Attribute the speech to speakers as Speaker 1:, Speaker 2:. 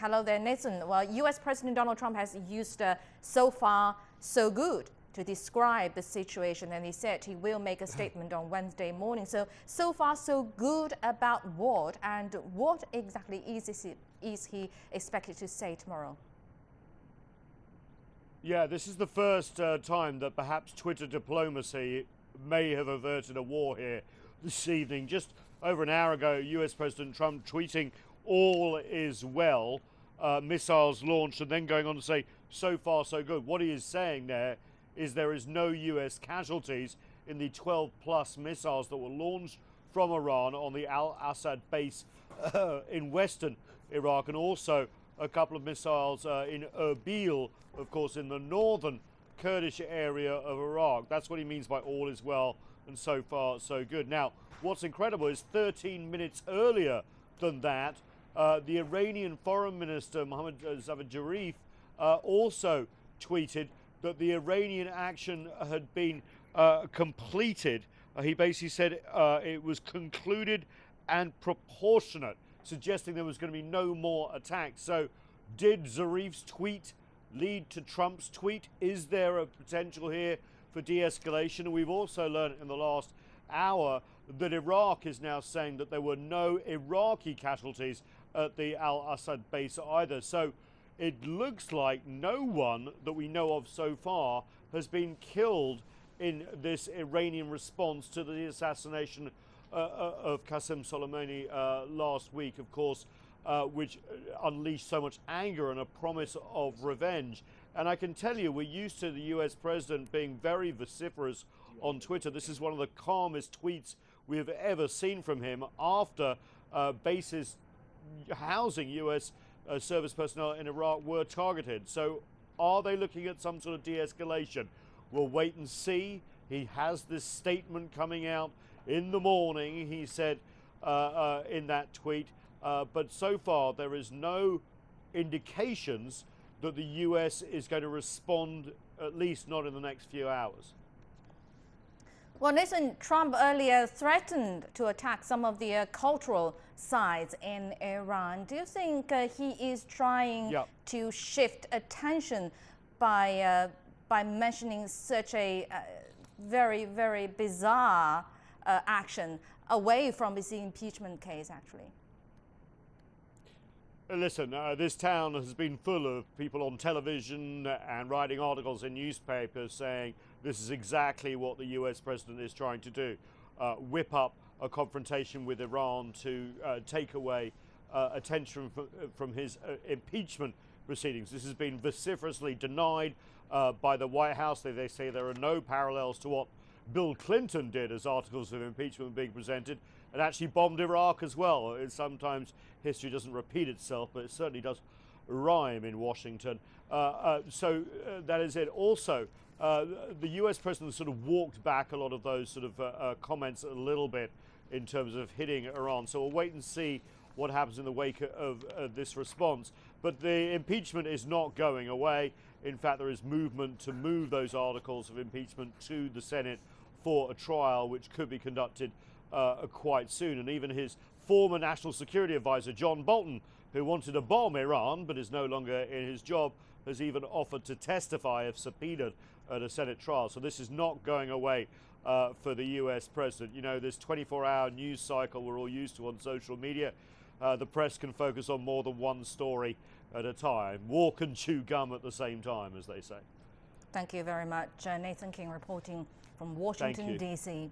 Speaker 1: Hello there, Nathan. Well, U.S. President Donald Trump has used so far, so good to describe the situation, and he said he will make a statement on Wednesday morning. So far, so good about what, and what exactly is he expected to say tomorrow?
Speaker 2: Yeah, this is the first time that perhaps Twitter diplomacy may have averted a war here this evening. Just over an hour ago, US President Trump tweeting, "All is well," missiles launched, and then going on to say, "So far, so good." What he is saying there is no US casualties in the 12-plus missiles that were launched from Iran on the Al-Assad base in western Iraq, and also a couple of missiles in Erbil, of course, in the northern Kurdish area of Iraq. That's what he means by all is well and so far so good. Now, what's incredible is 13 minutes earlier than that, the Iranian Foreign Minister, Mohammad Javad Zarif, also tweeted that the Iranian action had been completed. He basically said it was concluded and proportionate, suggesting there was going to be no more attacks. So did Zarif's tweet lead to Trump's tweet? Is there a potential here for de-escalation? And we've also learned in the last hour that Iraq is now saying that there were no Iraqi casualties at the Al-Assad base either. So it looks like no one that we know of so far has been killed in this Iranian response to the assassination of Qasem Soleimani last week, of course, which unleashed so much anger and a promise of revenge. And I can tell you, we're used to the US president being very vociferous on Twitter. This is one of the calmest tweets we have ever seen from him after bases housing US service personnel in Iraq were targeted. So are they looking at some sort of de-escalation? We'll wait and see. He has this statement coming out in the morning, he said in that tweet. But so far, there is no indications that the US is going to respond, at least not in the next few hours.
Speaker 1: Well, Nathan, Trump earlier threatened to attack some of the cultural sites in Iran. Do you think he is trying to shift attention by mentioning such a very, very bizarre action away from his impeachment case, actually?
Speaker 2: Listen, this town has been full of people on television and writing articles in newspapers saying this is exactly what the US president is trying to do, whip up a confrontation with Iran to take away attention from his impeachment proceedings. This has been vociferously denied by the White House. They say there are no parallels to what Bill Clinton did as articles of impeachment being presented, and actually bombed Iraq as well. Sometimes history doesn't repeat itself, but it certainly does rhyme in Washington. So that is it. Also, the US president sort of walked back a lot of those sort of comments a little bit in terms of hitting Iran. So we'll wait and see what happens in the wake of this response. But the impeachment is not going away. In fact, there is movement to move those articles of impeachment to the Senate for a trial, which could be conducted quite soon. And even his former national security advisor, John Bolton, who wanted to bomb Iran but is no longer in his job, has even offered to testify if subpoenaed at a Senate trial. So this is not going away for the US president. You know, this 24-hour news cycle we're all used to on social media, the press can focus on more than one story at a time. Walk and chew gum at the same time, as they say.
Speaker 1: Thank you very much. Nathan King reporting from Washington, D.C.